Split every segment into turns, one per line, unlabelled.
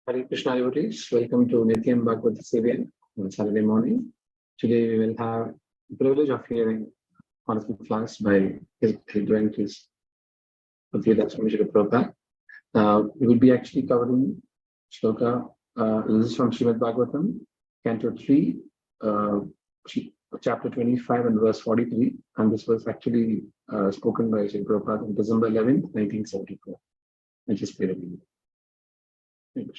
Hare Krishna devotees, welcome to Nityam Bhagavata Sevaya on Saturday morning. Today we will have the privilege of hearing wonderful class by His Divinities Srila Prabupada. We will be actually covering shloka. This is from Srimad Bhagavatam, Canto 3, chapter 25 and verse 43. And this was actually spoken by Srila Prabhupada on December 11th, 1974. I just played a video. Thank you.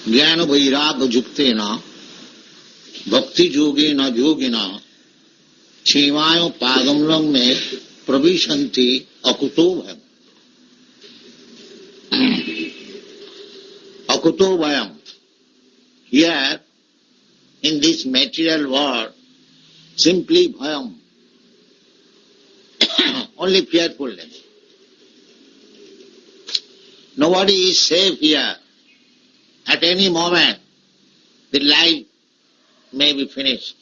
ज्ञान वैराग्य युक्तेन भक्ति योगेन योगिना क्षेमायो पागमलम में प्रविशन्ति अकुतो भयम अकुतो भयम. Here in this material world, simply bhayam, only fearfulness. Nobody is safe here. At any moment, the life may be finished.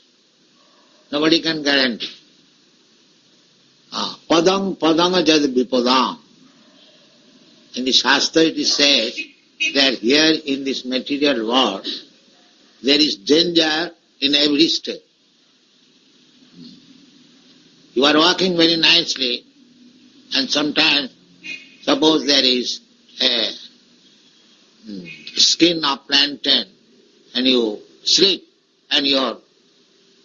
Nobody can guarantee. Padang padang jad vipadam. In the Shastra it is said that here in this material world, there is danger in every step. You are walking very nicely, and sometimes, suppose there is a skin of plantain and you slip and your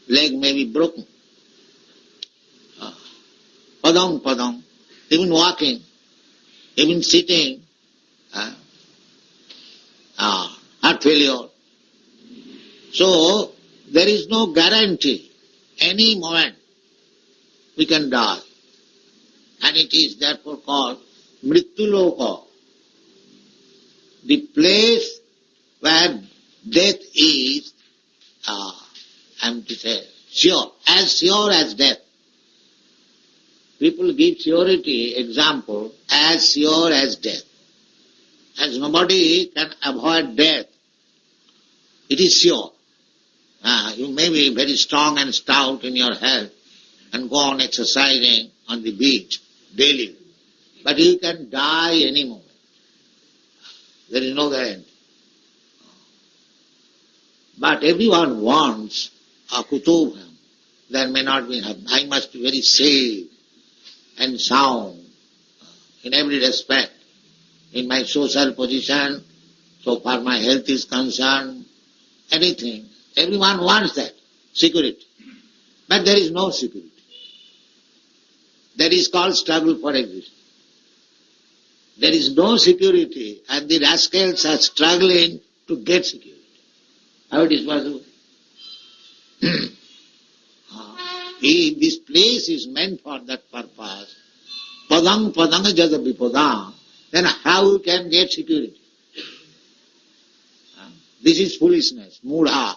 leg may be broken. Padang, padang, even walking, even sitting, heart failure. So there is no guarantee. Any moment we can die. And it is therefore called Mrittuloka. The place where death is, I am to say, sure as death. People give surety, example, as sure as death. As nobody can avoid death, it is sure. You may be very strong and stout in your health and go on exercising on the beach daily, but you can die any moment. There is no guarantee. But everyone wants a kutubham. There may not be. I must be very safe and sound in every respect. In my social position, so far my health is concerned, anything. Everyone wants that, security. But there is no security. That is called struggle for existence. There is no security, and the rascals are struggling to get security. How it is possible? If this place is meant for that purpose, padang padang jada vipadam, then how you can get security? This is foolishness, mudha.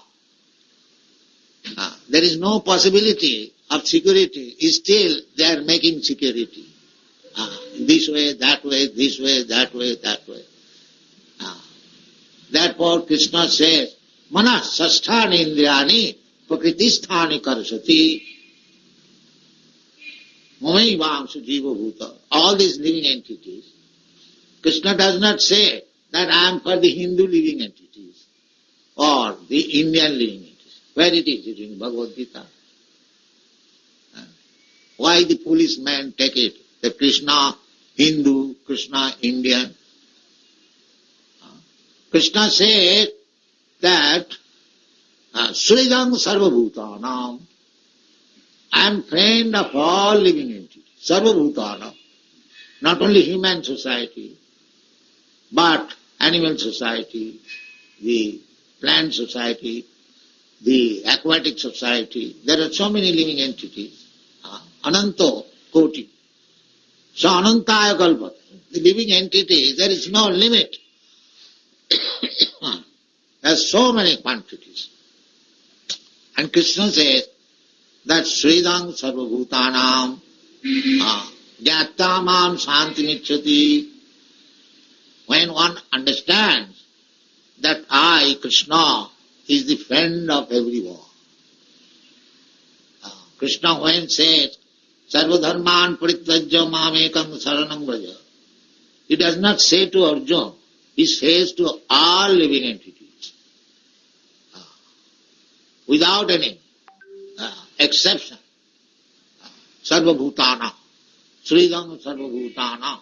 There is no possibility of security. Still they are making security. This way, that way, this way, that way, that way. Therefore Krishna says, Mana sasthani indriyani prakritisthani karsati mamaivaamsu jiva bhuta. All these living entities. Krishna does not say that I am for the Hindu living entities or the Indian living entities. Where it is in Bhagavad Gita? Why the policemen take it? The Krishna Hindu, Krishna Indian. Krishna said that Sridang Sarvabhutanam, I am friend of all living entities. Sarvabhutanam, not only human society, but animal society, the plant society, the aquatic society. There are so many living entities. Ananto Koti. So anantaya kalpata. The living entity, there is no limit. There are so many quantities. And Krishna says that Sridang Sarvabhutanam Jattamam Shantimicchati. When one understands that I, Krishna, is the friend of everyone. Krishna when says Sarvadharman Parityajya Mamekam Saranam Vraja, he does not say to Arjuna, he says to all living entities, without any exception. Sarvabhutana, Sridam Sarvabhutana.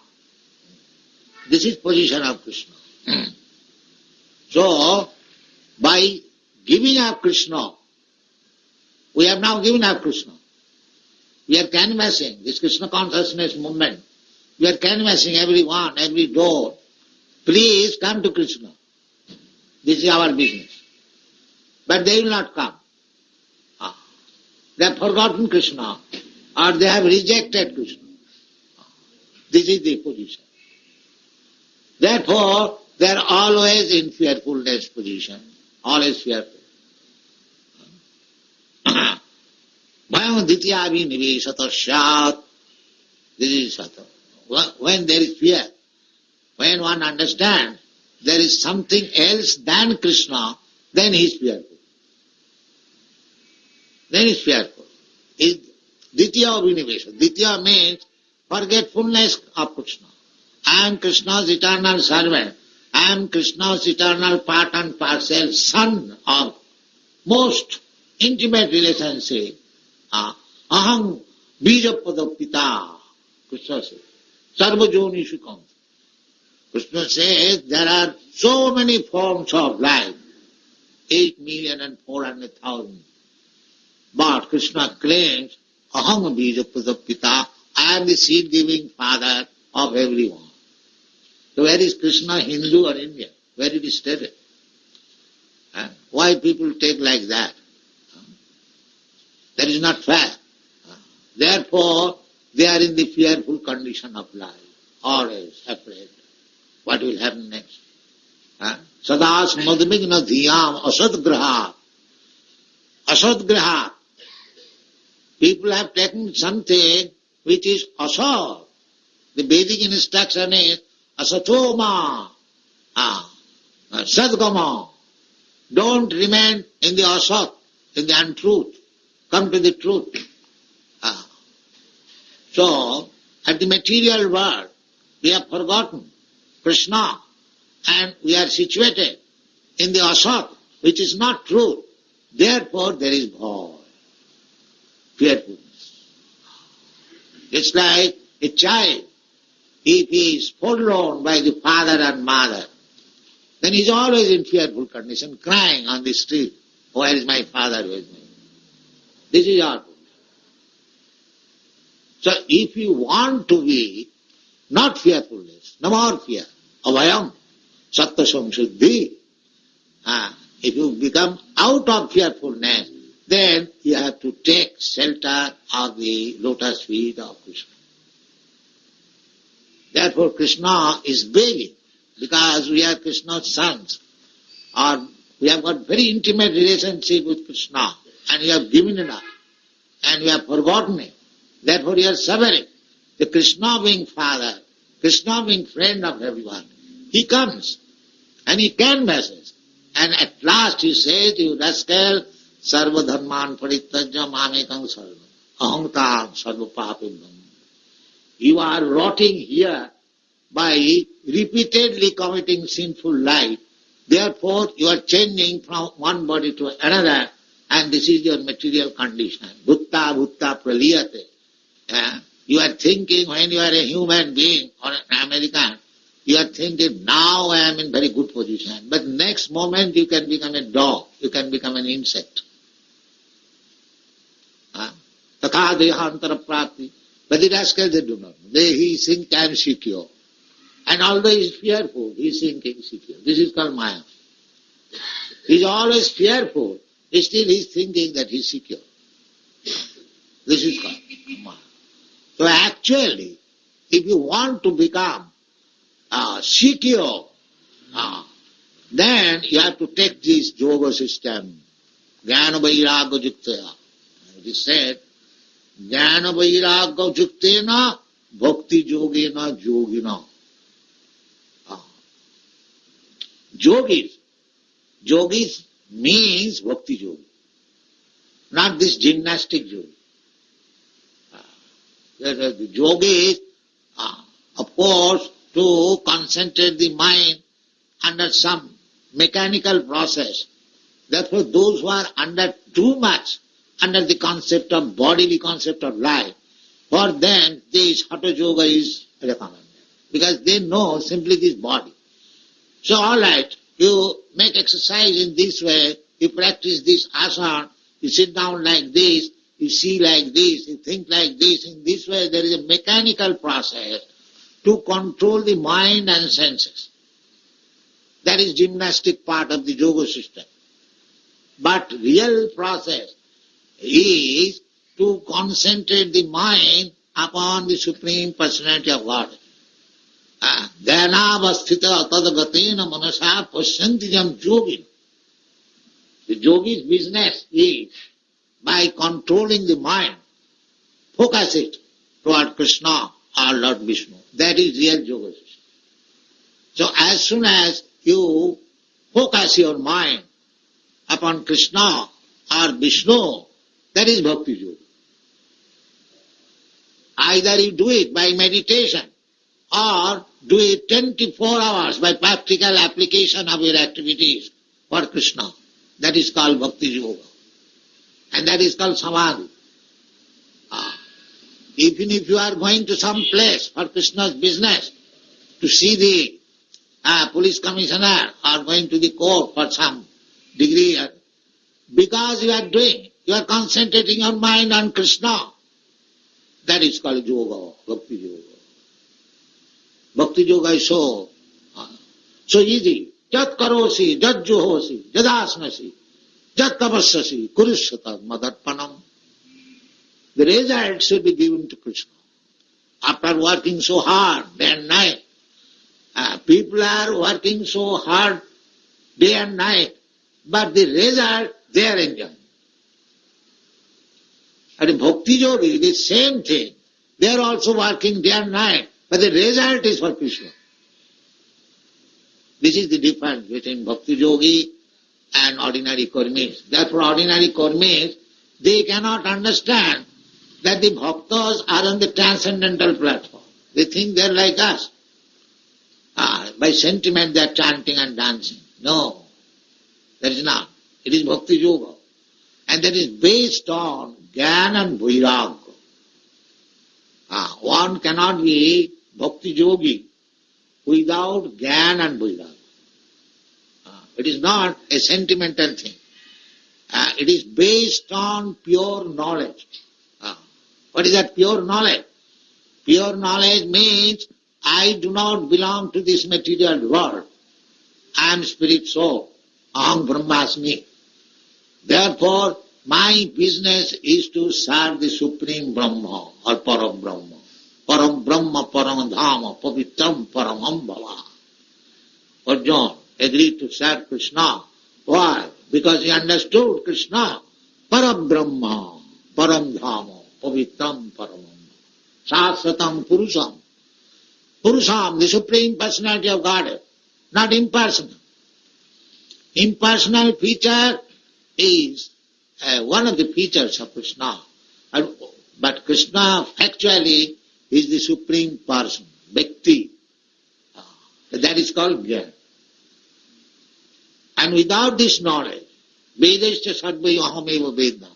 This is position of Krishna. So, by giving up Krishna, we have now given up Krishna. We are canvassing this Krishna consciousness movement. We are canvassing everyone, every door. Please come to Krishna. This is our business. But they will not come. They have forgotten Krishna or they have rejected Krishna. This is the position. Therefore, they are always in fearfulness position. Always fearful. Bhayam dityavi nivesata syat. This is sata. When there is fear, when one understands there is something else than Krishna, then he is fearful. Then he is fearful. Ditya vinivesa. Ditya means forgetfulness of Krishna. I am Krishna's eternal servant. I am Krishna's eternal part and parcel, son of most intimate relationship. Aham bijapada pita. Krishna says. Sarvajoni shukam. Krishna says there are so many forms of life. 8,400,000. But Krishna claims, Aham bijapada pita. I am the seed-giving father of everyone. So where is Krishna, Hindu or Indian? Where it is stated? Why people take like that? That is not fair. Therefore, they are in the fearful condition of life, always afraid. What will happen next? Sadas madmigna dhiyam asadgraha. Asadgraha. People have taken something which is asad. The basic instruction is asatoma, sadgama. Don't remain in the asat, in the untruth. Come to the truth. So, at the material world, we have forgotten Krishna and we are situated in the asat, which is not truth. Therefore, there is bhaya, fearfulness. It's like a child. If he is forlorn by the father and mother, then he is always in fearful condition, crying on the street, where is my father, where is my mother? This is our problem. So if you want to be not fearfulness, no more fear, avayam, sattva samshuddhi, if you become out of fearfulness, then you have to take shelter of the lotus feet of Krishna. Therefore Krishna is begging, because we are Krishna's sons, or we have got very intimate relationship with Krishna, and we have given it up, and we have forgotten it. Therefore we are suffering. The Krishna being father, Krishna being friend of everyone, he comes, and he canvasses, and at last he says, you rascal, sarva dharman parityajya mamekam sarva, ahamtam sarva papim. You are rotting here by repeatedly committing sinful life. Therefore, you are changing from one body to another, and this is your material condition. Bhutta bhutta praliyate. You are thinking when you are a human being or an American, you are thinking, now I am in very good position. But next moment you can become a dog, you can become an insect. Tatha dehantara prapti. But the rascals, they do not know. He thinks I am secure. And although he is fearful, he is thinking secure. This is called Maya. He is always fearful, still he is thinking that he is secure. This is called Maya. So actually, if you want to become secure, then you have to take this yoga system. Jnana Vairagya Juktaya. It is said, Jnana Vairagya Juktena Bhakti Yogena Yogina. Yogis means Bhakti Yogi, not this gymnastic yogi. The yogis, of course, to concentrate the mind under some mechanical process. Therefore, those who are under too much, under the concept of bodily concept of life, for them this Hatha Yoga is recommended. Because they know simply this body. So all right, you make exercise in this way, you practice this asana, you sit down like this, you see like this, you think like this. In this way there is a mechanical process to control the mind and senses. That is gymnastic part of the yoga system. But real process is to concentrate the mind upon the Supreme Personality of God. Dhyanavasthita tadagatena manasa pasyantijam yogin. The yogi's business is, by controlling the mind, focus it toward Krishna or Lord Vishnu. That is real yoga system. So as soon as you focus your mind upon Krishna or Vishnu, that is Bhakti Yoga. Either you do it by meditation or do it 24 hours by practical application of your activities for Krishna. That is called Bhakti Yoga. And that is called Samadhi. Even if you are going to some place for Krishna's business, to see the police commissioner or going to the court for some degree, because you are concentrating your mind on Krishna. That is called yoga, Bhakti Yoga. Bhakti Yoga is so easy. Jat karosi, jat juhosi, jadasmasi, jat tapassasi, kurushata madarpanam. The result should be given to Krishna. After working so hard day and night, people are working so hard day and night, but the result they are enjoying. And Bhakti Yogi, the same thing. They are also working day and night, but the result is for Krishna. This is the difference between Bhakti Yogi and ordinary karmis. Therefore, ordinary karmis, they cannot understand that the bhaktas are on the transcendental platform. They think they are like us. By sentiment they are chanting and dancing. No, that is not. It is Bhakti Yoga. And that is based on Jnana and Vairagya. One cannot be Bhakti Yogi without Jnana and Vairagya. It is not a sentimental thing. It is based on pure knowledge. What is that pure knowledge? Pure knowledge means I do not belong to this material world. I am spirit soul. Aham Brahmasmi. Therefore, my business is to serve the Supreme Brahma or Param Brahma. Param Brahma, Param Dhama, Pavitram Paramam Bhava. Arjuna agreed to serve Krishna. Why? Because he understood Krishna. Param Brahma, Param Dhama, Pavitram Paramam. Sasvatam Purusham. Purusham, the Supreme Personality of Godhead, not impersonal. Impersonal feature is one of the features of Krishna. But Krishna factually is the Supreme Person, Bhakti. That is called Jnana. And without this knowledge, Vedascha Sadvayo Ahameva Vedna.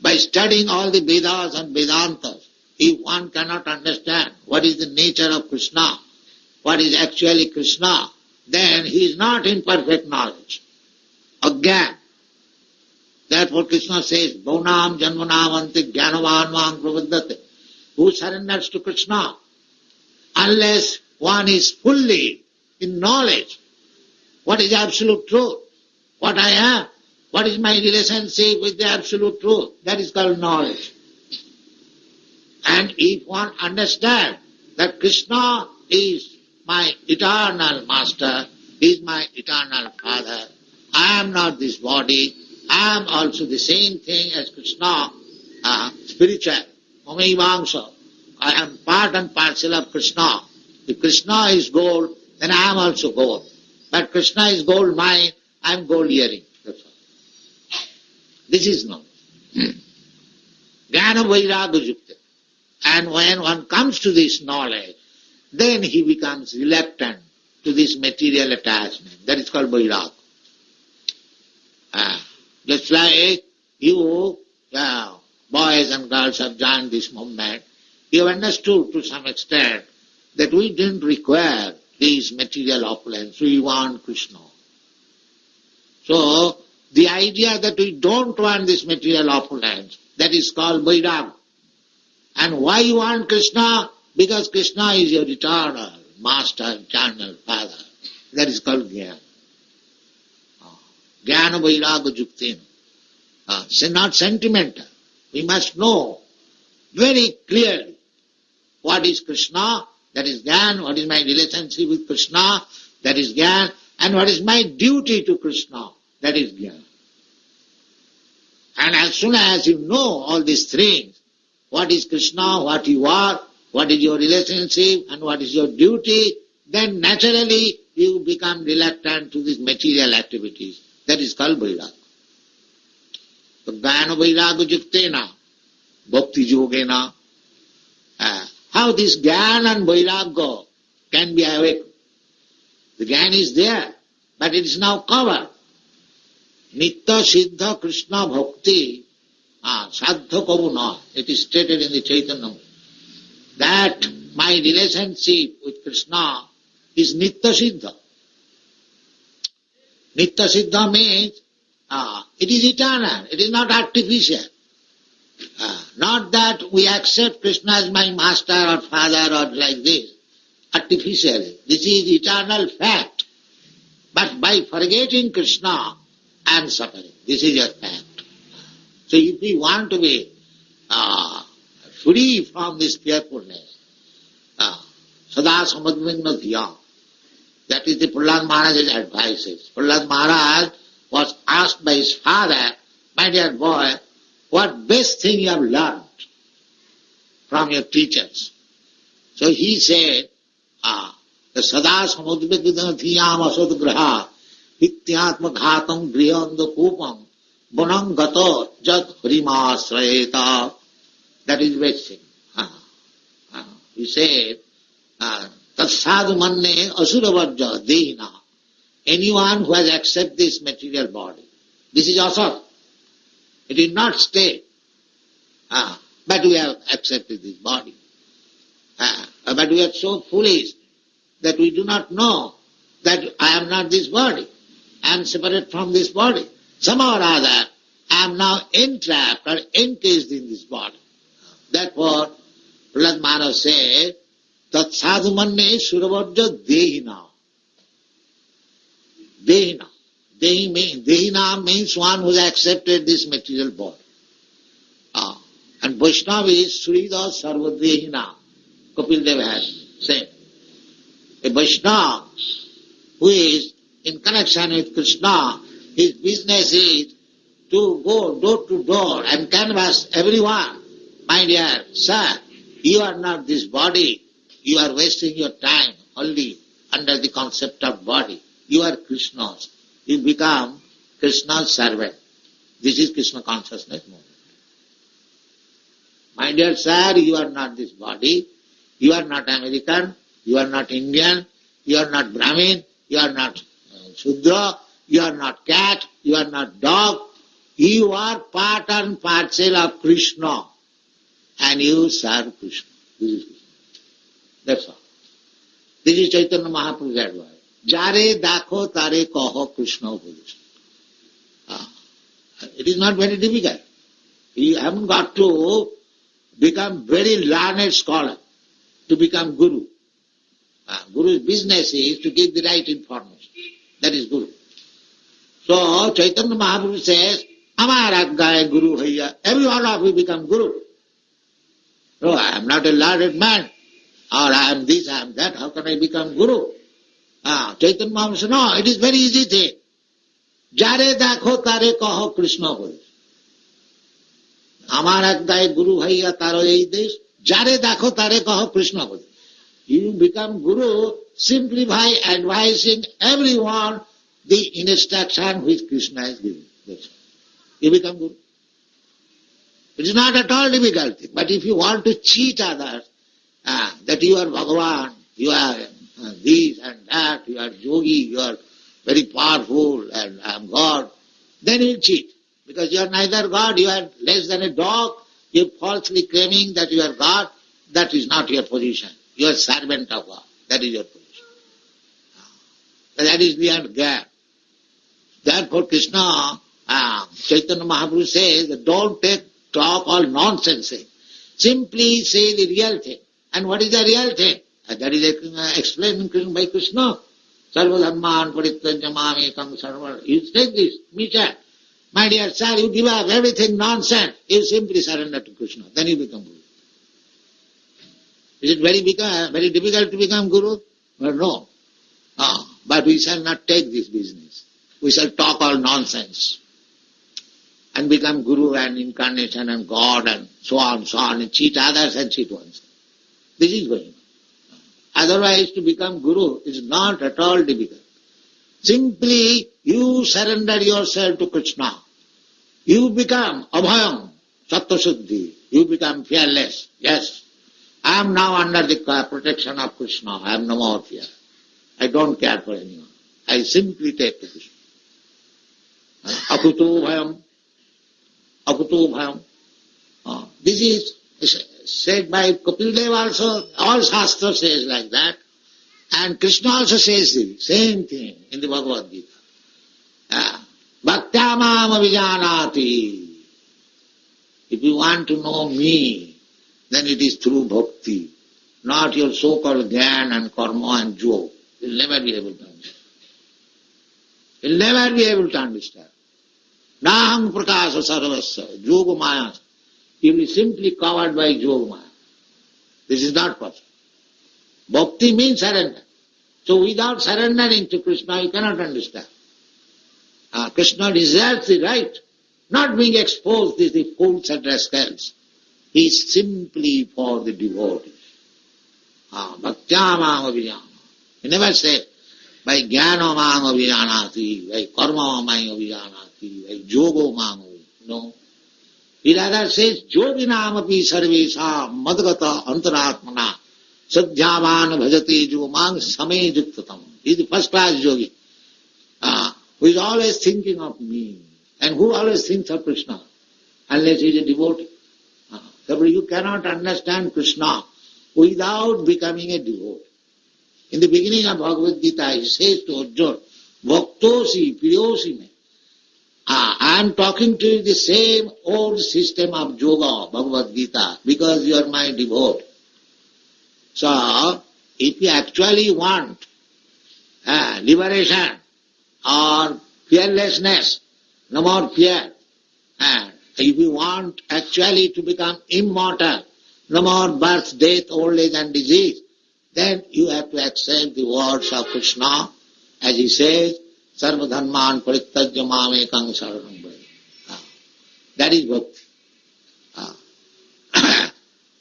By studying all the Vedas and Vedantas, if one cannot understand what is the nature of Krishna, what is actually Krishna, then he is not in perfect knowledge. Again, that's what Krishna says, Bhaunam Janmanam Antik Jnanavan Mang Pravaddate. Who surrenders to Krishna? Unless one is fully in knowledge, what is absolute truth, what I am, what is my relationship with the absolute truth, that is called knowledge. And if one understands that Krishna is my eternal master, is my eternal father. I am not this body. I am also the same thing as Krishna, spiritual. Mamaivangsha. I am part and parcel of Krishna. If Krishna is gold, then I am also gold. But Krishna is gold mine, I am gold earring. That's all. This is known. Jnana Vairagya Yukta. And when one comes to this knowledge, then he becomes reluctant to this material attachment. That is called Vairagya. Just like you, boys and girls have joined this movement, you have understood to some extent that we didn't require these material opulence, we want Krishna. So, the idea that we don't want this material opulence, that is called Vairagya. And why you want Krishna? Because Krishna is your eternal master, eternal father. That is called Jnana. Jnana Vairagya Yuktina. Not sentimental. We must know very clearly what is Krishna, that is Jnana, what is my relationship with Krishna, that is Jnana, and what is my duty to Krishna, that is Jnana. And as soon as you know all these things, what is Krishna, what you are, what is your relationship, and what is your duty, then naturally you become reluctant to these material activities. That is called Vairagya. So, Jnana Vairagya Yuktena, Bhakti Yogena. How this Jnana and Vairagya can be awakened? The Jnana is there, but it is now covered. Nitya Siddha Krishna Bhakti, Saddha Kavuna, it is stated in the Chaitanya, that my relationship with Krishna is Nitya Siddha. Nitya Siddha means it is eternal, it is not artificial. Not that we accept Krishna as my master or father or like this, artificially. This is eternal fact. But by forgetting Krishna, I am suffering. This is a fact. So if we want to be free from this fearfulness, Sada Samadvigna Dhya, that is the Prahlad Maharaj's advices. Prahlad Maharaj was asked by his father, my dear boy, what best thing you have learned from your teachers? So he said, the Sada Samudvigna Dhiyam Asadgraha Hityatma Ghatam Grihanda Kupam Bonam Gato Jat Hrimasrayeta. That is best thing. He said, Tatsadu Manne Asuravarja Dehina. Anyone who has accepted this material body, this is asura. It is not stay. But we have accepted this body. But we are so foolish that we do not know that I am not this body. I am separate from this body. Somehow or other, I am now entrapped or encased in this body. Therefore, Prahlad Maharaj said, Tat sadhu manne suravarja dehina. Dehina. Dehina means one who has accepted this material body. And Vaishnava is Surida Sarvadehina. Kapil Dev has said. A Vaishnava who is in connection with Krishna, his business is to go door to door and canvass everyone. My dear sir, you are not this body. You are wasting your time only under the concept of body. You are Krishna's. You become Krishna's servant. This is Krishna consciousness movement. My dear sir, you are not this body. You are not American. You are not Indian. You are not Brahmin. You are not Shudra. You are not cat. You are not dog. You are part and parcel of Krishna. And you serve Krishna. This is Krishna. That's all. This is Chaitanya Mahaprabhu's advice. Jare dakho tare kaho Krishna Upadesha. It is not very difficult. You haven't got to become very learned scholar to become Guru. Guru's business is to give the right information. That is Guru. So Chaitanya Mahaprabhu says, Amar Aggaye Guru Haiya. Every one of you become Guru. No, I am not a learned man. I am this, I am that, how can I become Guru? Chaitanya Mahaprabhu said, no, it is very easy thing. Jare dakho tare kaho Krishna bole. Amar ek dai Guru haiya taro ei desh. Jare dakho tare kaho Krishna bole. You become Guru simply by advising everyone the instruction which Krishna is giving. You become Guru. It is not at all difficult thing. But if you want to cheat others, that you are Bhagavan, you are this and that, you are yogi, you are very powerful, and I am God, then you will cheat. Because you are neither God, you are less than a dog, you are falsely claiming that you are God, that is not your position. You are servant of God, that is your position. That is beyond God. Therefore Krishna, Chaitanya Mahaprabhu says, don't talk all nonsense thing. Simply say the real thing. And what is the real thing? That is explained by Krishna. Sarva dhamman parittajya mamekam sarva. You take this, Misha. My dear sir, you give up everything nonsense. You simply surrender to Krishna. Then you become Guru. Is it very difficult to become Guru? Well, no. But we shall not take this business. We shall talk all nonsense and become Guru and incarnation and God and so on, and cheat others and cheat oneself. This is going on. Otherwise, to become Guru is not at all difficult. Simply, you surrender yourself to Krishna. You become abhayam, sattva-suddhi. You become fearless. Yes, I am now under the protection of Krishna. I have no more fear. I don't care for anyone. I simply take to Krishna. Akuto bhayam. Akuto bhayam. This is said by Kapil Dev also. All Shastra says like that. And Krishna also says the same thing in the Bhagavad Gita. Bhaktyamam avijanati. If you want to know me, then it is through bhakti, not your so-called jnana and karma and yoga. You will never be able to understand. You will never be able to understand. Naham prakasa sarvasya, yoga maya. You will be simply covered by yoga maya. This is not possible. Bhakti means surrender. So without surrendering to Krishna, you cannot understand. Krishna deserves the right, not being exposed to the fools and rascals. He is simply for the devotees. Bhaktyamam avijana. He never said, by jnana mam avijanati, by karma mam avijanati, by yoga mam avijanati. No. He rather says, yoginam api sarvesam madgata antaratmana sadhyavan bhajati yogam same juktatam. He is the first class yogi, who is always thinking of me. And who always thinks of Krishna? Unless he is a devotee. Therefore you cannot understand Krishna without becoming a devotee. In the beginning of Bhagavad Gita, he says to Arjuna, Bhaktosi, Priyosi me. I am talking to you the same old system of yoga, Bhagavad Gita, because you are my devotee. So, if you actually want liberation or fearlessness, no more fear, and if you want actually to become immortal, no more birth, death, old age and disease, then you have to accept the words of Krishna, as he says, Sarva dharman parittajya mamekam saranam braja. That is bhakti.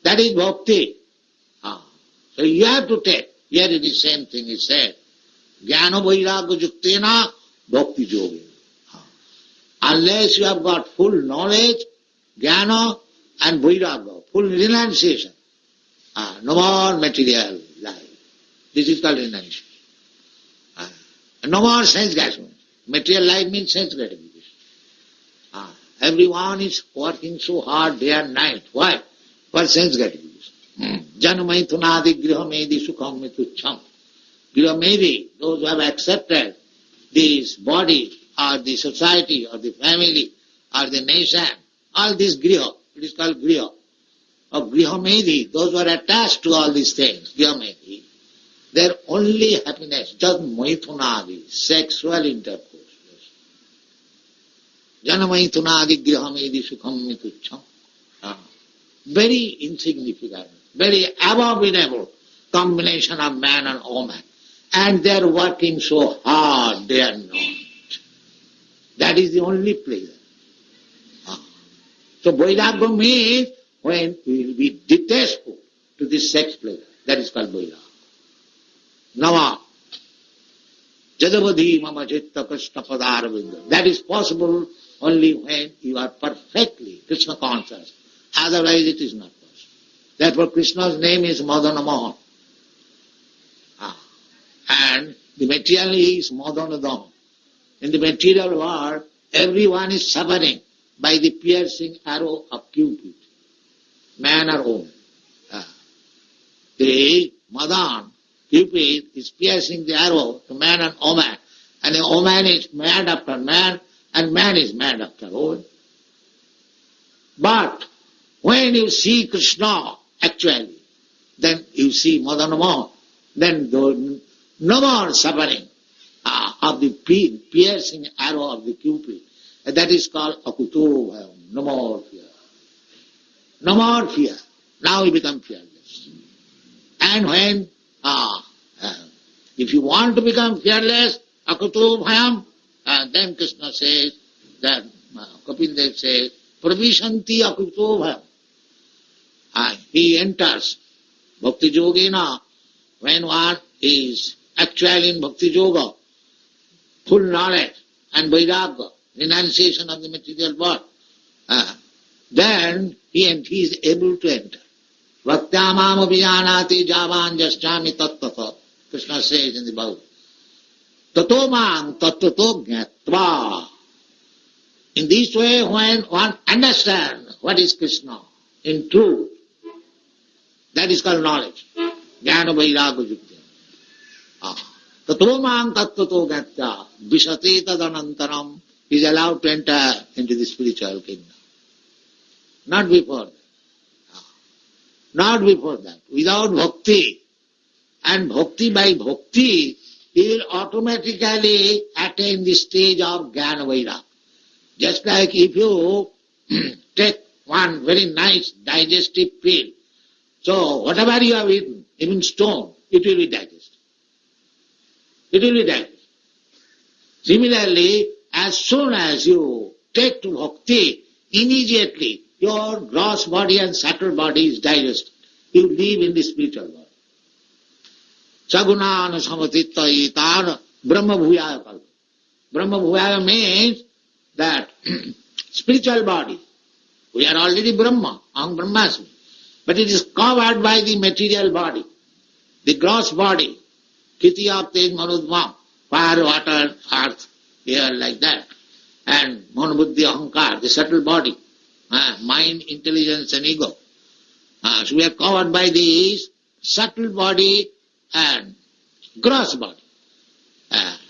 That is bhakti. So you have to take. Here it is same thing he said. Jnana vairagya juktena bhakti yoga. Unless you have got full knowledge, jnana and vairagya, full renunciation, no more material life. This is called renunciation. No more sense gratification. Material life means sense gratification. Everyone is working so hard day and night. Why? For sense gratification. Janamaithunadi grihamedi sukham mitucham. Grihamedi, those who have accepted this body or the society or the family or the nation, all this griha, it is called griha. Of grihamedi, those who are attached to all these things, grihamedi, their only happiness, just maithunadi, sexual intercourse. Janamaithunadi grihamedi sukham mitucham. Very insignificant, very abominable combination of man and woman. And they are working so hard day and night. That is the only pleasure. So Vairagya means when we will be detestful to this sex pleasure. That is called Vairagya. Nama. Jadavadhi mama chitta krishna padarvinda. That is possible only when you are perfectly Krishna conscious. Otherwise it is not possible. Therefore Krishna's name is Madana Mohan. And the material is Madanadam. In the material world, everyone is suffering by the piercing arrow of Cupid, man or woman. The Madan, Cupid, is piercing the arrow to man and woman, and the woman is mad after man, and man is mad after woman. But when you see Krishna, actually, then you see Madanama, then no more suffering of the piercing arrow of the Cupid. That is called akuto, no more fear. No more fear. Now you become fearless. And when, if you want to become fearless, akuto bhayam, then Krishna says, that Kapil Dev says, pravishanti akuto bhayam. He enters Bhakti Yogena when one is actually in Bhakti Yoga, full knowledge and Vairagya, renunciation of the material world, then he is able to enter. Bhaktyamam abhijanati javan jasyami tattata. Krishna says in the Bhagavad. Tato mang tattato jnatva. In this way, when one understands what is Krishna in truth, that is called knowledge. Jnana vairagya yukta. Tato mang tattato jnatva. Vishati tadanantaram. He is allowed to enter into the spiritual kingdom. Not before that. Not before that. Without bhakti. And bhakti by bhakti, he will automatically attain the stage of jnana vairagya. Just like if you take one very nice digestive pill, so whatever you have eaten, even stone, it will be digested. It will be digested. Similarly, as soon as you take to bhakti, immediately your gross body and subtle body is digested. You live in the spiritual world. Sagunana samatitta itana brahma bhuyaya kalpa. Brahma bhuyaya means that spiritual body, we are already Brahma, Aham Brahmasmi, but it is covered by the material body, the gross body, Kiti Aptej Manudvam, fire, water, earth, air, like that, and Manabuddhi Ahankar, the subtle body, mind, intelligence and ego. So we are covered by this subtle body and gross body.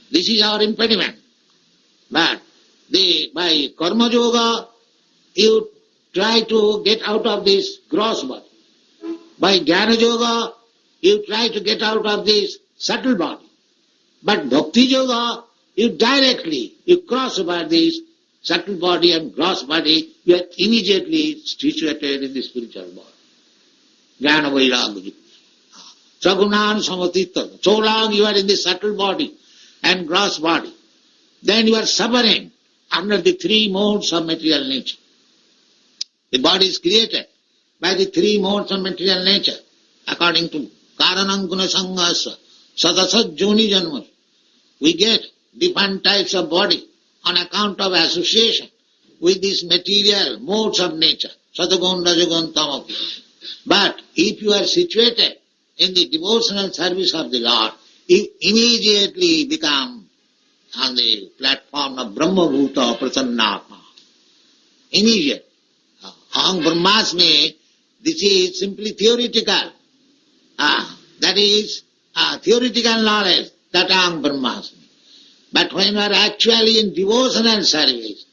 This is our impediment. But by karma yoga, you try to get out of this gross body. By jnana yoga, you try to get out of this subtle body. But bhakti yoga, you cross over this subtle body and gross body, you are immediately situated in the spiritual body. Jnana vairagya. Sagunan samatitta. So long you are in the subtle body and gross body, then you are suffering under the three modes of material nature. The body is created by the three modes of material nature, according to Karanam Guna Sangasa, Sadasat Joni Janma. We get different types of body on account of association with these material modes of nature, Satagun, Rajagun, Tamagun. But if you are situated in the devotional service of the Lord, you immediately become on the platform of Brahma Bhuta Prasannatma. Immediate. Aham Brahmasmi, this is simply theoretical. That is theoretical knowledge, that Aham Brahmasmi. But when you are actually in devotional service,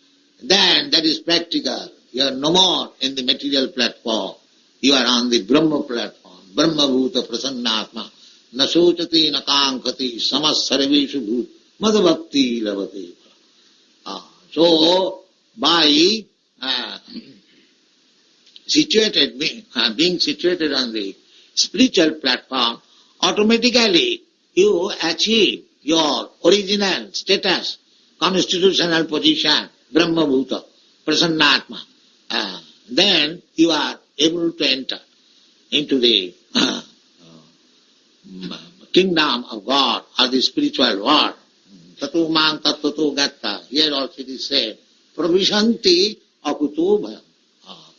then that is practical. You are no more in the material platform. You are on the Brahma platform. Brahma Bhuta Prasannatma. Na sochati na kankati samas sarveshu bhut madhavakti lavate. So, by being situated on the spiritual platform, automatically you achieve your original status, constitutional position, Brahma Bhuta, Prasannatma. Then you are able to enter into the kingdom of God or the spiritual world. Tato mang tato gatta. Here also it is said, pravishanti akutobha.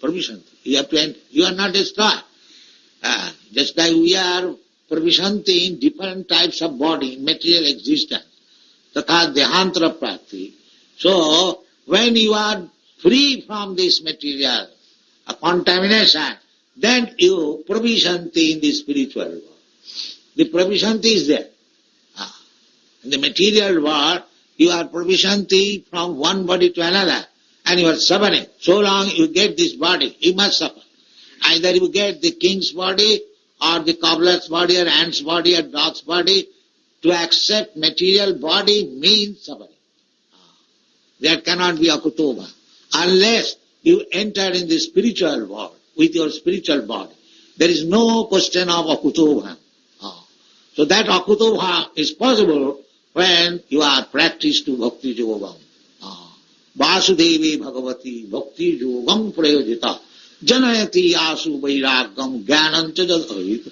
Pravishanti. You have to enter. You are not destroyed. Just like we are pravishanti in different types of body, material existence. Tatha dehantra prati. So, when you are free from this material contamination, then you pravishanti in the spiritual world. The pravishanti is there. In the material world, you are pravishanti from one body to another, and you are suffering. So long you get this body, you must suffer. Either you get the king's body, or the cobbler's body, or ant's body, or dog's body. To accept material body means suffering. That cannot be akutoba. Unless you enter in the spiritual world with your spiritual body. There is no question of akutoba. So that akutoba is possible when you are practiced to bhakti yogam. Vasudevi Bhagavati Bhakti Yogam Prayojita Janayati Asu Vairagam Jnanancha Jadavita.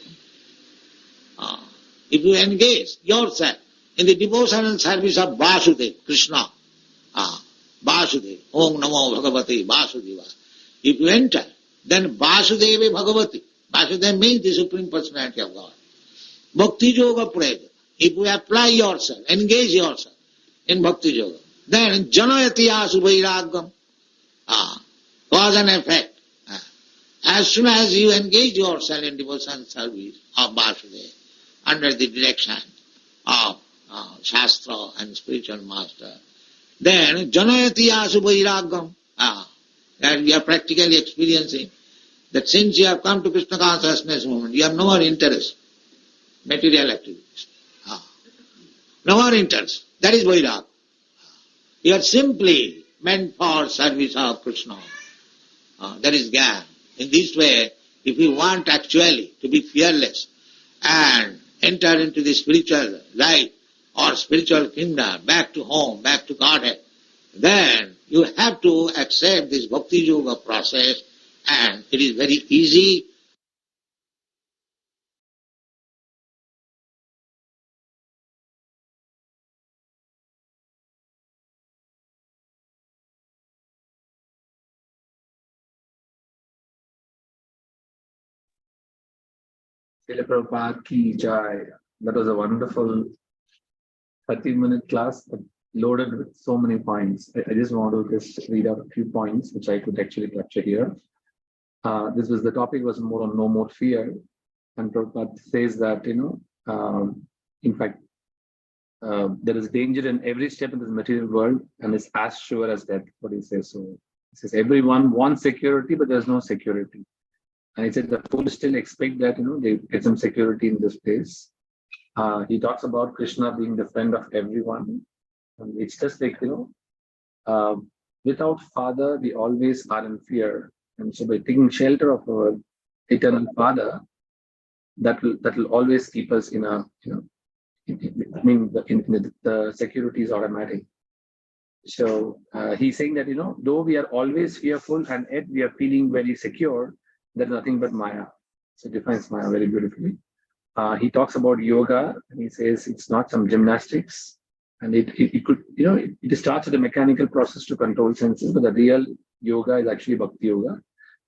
If you engage yourself in the devotional service of Vasudeva, Krishna, Vasudeva, Om Namo Bhagavati Vasudeva. If you enter, then Vasudeva Bhagavati. Vasudeva means the Supreme Personality of God. Bhakti Yoga Prayojita. If you apply yourself, engage yourself in Bhakti Yoga, then Janayati Asu Vairagam, cause and effect. As soon as you engage yourself in devotion service of Vasudeva, under the direction of Shastra and spiritual master, then Janayati Asu Vairagam, that we are practically experiencing, that since you have come to Krishna consciousness movement, you have no more interest, material activities. No more interest. That is Vairag. You are simply meant for service of Krishna. That is Gyan. In this way, if you want actually to be fearless and enter into the spiritual life or spiritual kingdom, back to home, back to Godhead, then you have to accept this Bhakti Yoga process, and it is very easy.
Srila Prabhupada ki jai. That was a wonderful 30-minute class, but loaded with so many points. I just want to just read out a few points which I could actually capture here. The topic was more on no more fear, and Prabhupada says that in fact there is danger in every step in this material world, and it's as sure as death. What he says. So he says everyone wants security, but there's no security. And he said the fools still expect that they get some security in this place. He talks about Krishna being the friend of everyone. And it's just like without Father, we always are in fear. And so by taking shelter of our eternal Father, that will always keep us in a the security is automatic. So he's saying that though we are always fearful and yet we are feeling very secure, there's nothing but Maya. So he defines Maya very beautifully. He talks about yoga, and he says it's not some gymnastics, and it could it starts with a mechanical process to control senses, but the real yoga is actually Bhakti Yoga.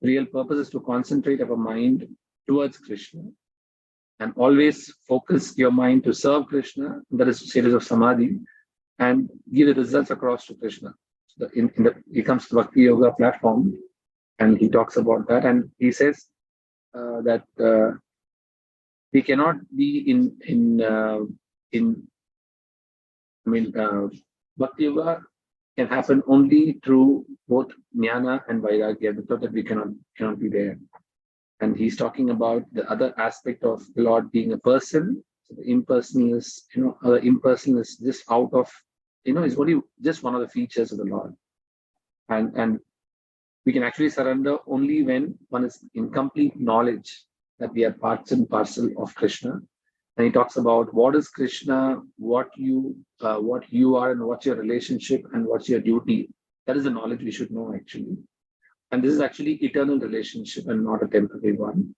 The real purpose is to concentrate our mind towards Krishna, and always focus your mind to serve Krishna. That is a series of samadhi, and give the results across to Krishna. So he comes to Bhakti Yoga platform, and he talks about that, and he says that we cannot be Bhakti Yoga can happen only through both Jnana and Vairagya. Without that, we cannot be there. And he's talking about the other aspect of the Lord being a person. So the impersonalness, the impersonalness just out of, is only just one of the features of the Lord. And we can actually surrender only when one is in complete knowledge that we are parts and parcel of Krishna. And he talks about what is Krishna, what you are, and what's your relationship, and what's your duty. That is the knowledge we should know actually. And this is actually eternal relationship and not a temporary one.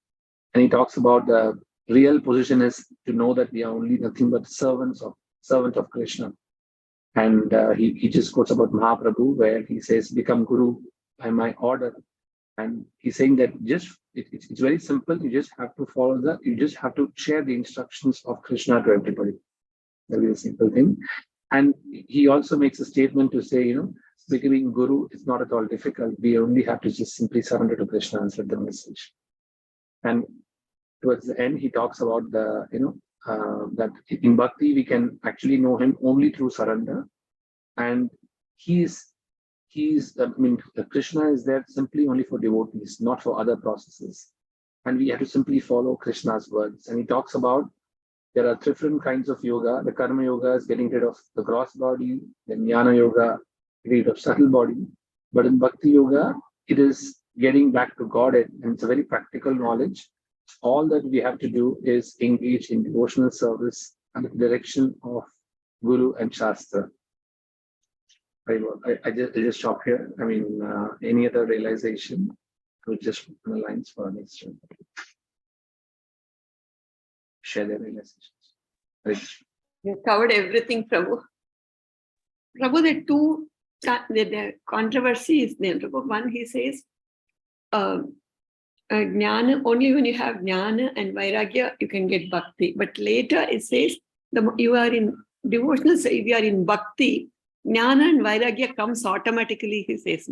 And he talks about the real position is to know that we are only nothing but servant of Krishna. And he just quotes about Mahaprabhu, where he says, "Become Guru by my order." And he's saying that it's very simple. You just have to you just have to share the instructions of Krishna to everybody. Very simple thing. And he also makes a statement to say, becoming Guru is not at all difficult. We only have to just simply surrender to Krishna and spread the message. And towards the end, he talks about that in bhakti we can actually know him only through surrender, and Krishna is there simply only for devotees, not for other processes, and we have to simply follow Krishna's words. And he talks about there are different kinds of yoga. The karma yoga is getting rid of the gross body, the jnana yoga, getting rid of subtle body, but in bhakti yoga, it is getting back to Godhead, and it's a very practical knowledge. All that we have to do is engage in devotional service under the direction of Guru and Shastra. I just stop here. Any other realization? I will just open the lines for our next one. Share their realizations. Right.
You covered everything, Prabhu. Prabhu, the controversy is there. Prabhu. One, he says, jnana, only when you have jnana and vairagya, you can get bhakti. But later it says, you are in devotional, so if you are in bhakti, jnana and vairagya comes automatically, he says.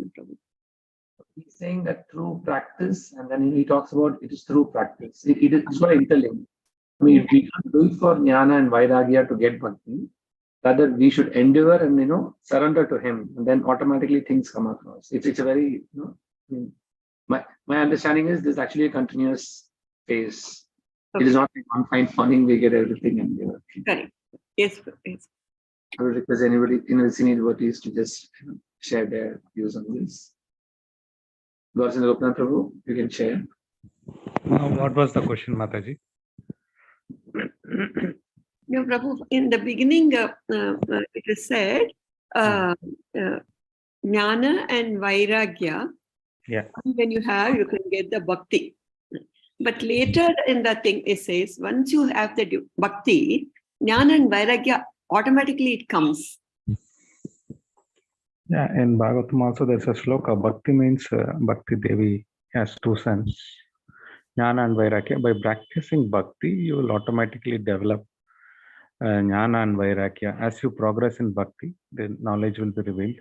He's saying that through practice, and then he talks about it is through practice. It's not interlinked. We can't do it for jnana and vairagya to get bhakti. Rather, we should endeavor and surrender to him, and then automatically things come across. It's a very my understanding is this is actually a continuous phase. Okay. It is not like one fine morning we get everything and
correct. Yes, yes.
I would request anybody senior devotees to just share their views on this. Gods in the Gopinath Prabhu, you can share.
What was the question, Mataji?
No, Prabhu, in the beginning, it is said, jnana and vairagya.
Yeah.
When you have, you can get the bhakti. But later in the thing, it says, once you have the bhakti, jnana and vairagya, automatically it comes.
Yeah, in Bhagavatam also there's a shloka. Bhakti means Bhakti Devi has two sons, jnana and vairagya. By practicing bhakti, you will automatically develop jnana and vairagya. As you progress in bhakti, the knowledge will be revealed,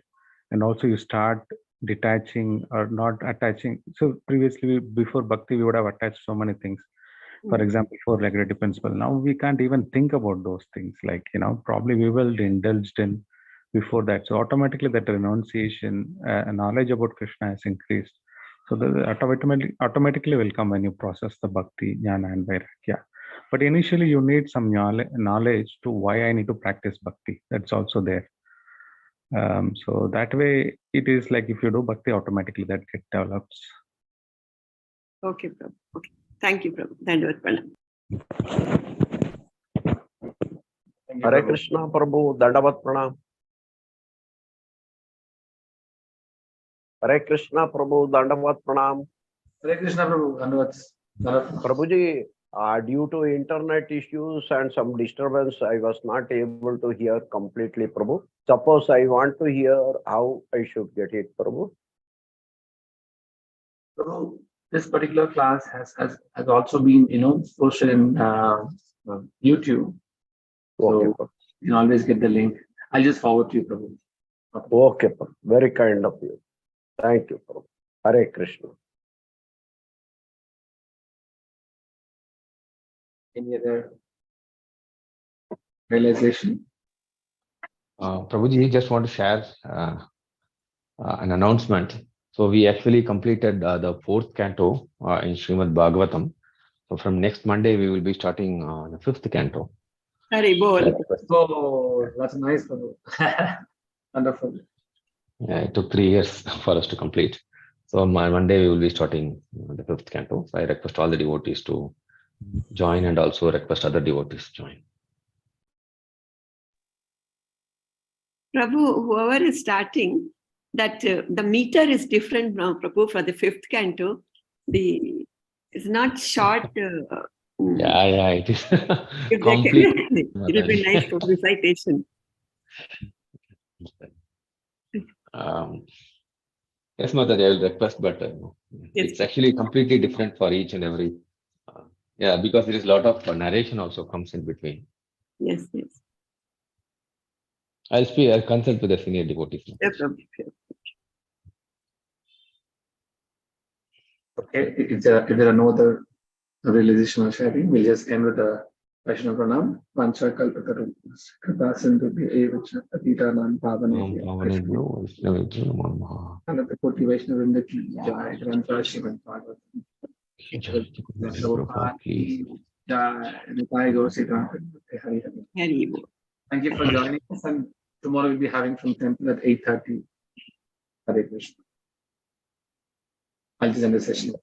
and also you start detaching or not attaching. So previously, before bhakti, we would have attached so many things. For example, four-legged principle. Now we can't even think about those things. Like probably we will indulged in before that. So automatically that renunciation, knowledge about Krishna has increased. So that automatically will come when you process the bhakti, jnana, and vairagya. But initially, you need some knowledge to why I need to practice bhakti. That's also there. So that way, it is like if you do bhakti, automatically that develops.
Okay, Prabhu. Okay. Thank you, Prabhu. Dandavad Pranam.
Hare Krishna, Prabhu. Dandavad Pranam. Hare Krishna, Prabhu. Dandavad Pranam.
Hare Krishna, Prabhu. Dandavad.
Prabhuji, due to internet issues and some disturbance, I was not able to hear completely, Prabhu. Suppose I want to hear, how I should get it, Prabhu?
Prabhu, this particular class has also been, posted in YouTube.
Okay,
so you can always get the link. I'll just forward to you, Prabhu.
Okay, Prabhu. Very kind of you. Thank you, Prabhu. Hare Krishna.
Any other realization?
Prabhuji, just want to share an announcement. So we actually completed the 4th canto in Srimad Bhagavatam. So from next Monday, we will be starting the 5th canto.
Hari bol.
Oh, that's nice, Prabhu. Wonderful.
Yeah, it took 3 years for us to complete. So on Monday, we will be starting the 5th canto. So I request all the devotees to join and also request other devotees to join.
Prabhu, whoever is starting, that the meter is different now, Prabhu, for the fifth canto. It's not short.
Yeah, it is
If they
complete.
can, it will be nice for recitation.
Yes, Mother, I will request, but
Yes.
it's actually completely different for each and every. Yeah, because there is a lot of narration also comes in between.
Yes.
I'll consult with the senior devotees.
Yes, Prabhu.
Okay, if there are no other realization or sharing, we'll just end with the Vaishnava Pranam. Pancha Kalpataru Kripa Sindhu Evacha Atita Nan Pavanebhyo Ananta Koti Vaishnava Vrinda Ki Jai Grantha Srimad Bhagavatam Prabhupada Ki Jai Nitai Gaur Siddhanta Hari Hari.
Hari Bol.
Thank you for joining us, and tomorrow we'll be having from temple at 8:30. Hare Krishna. I'll just end the session.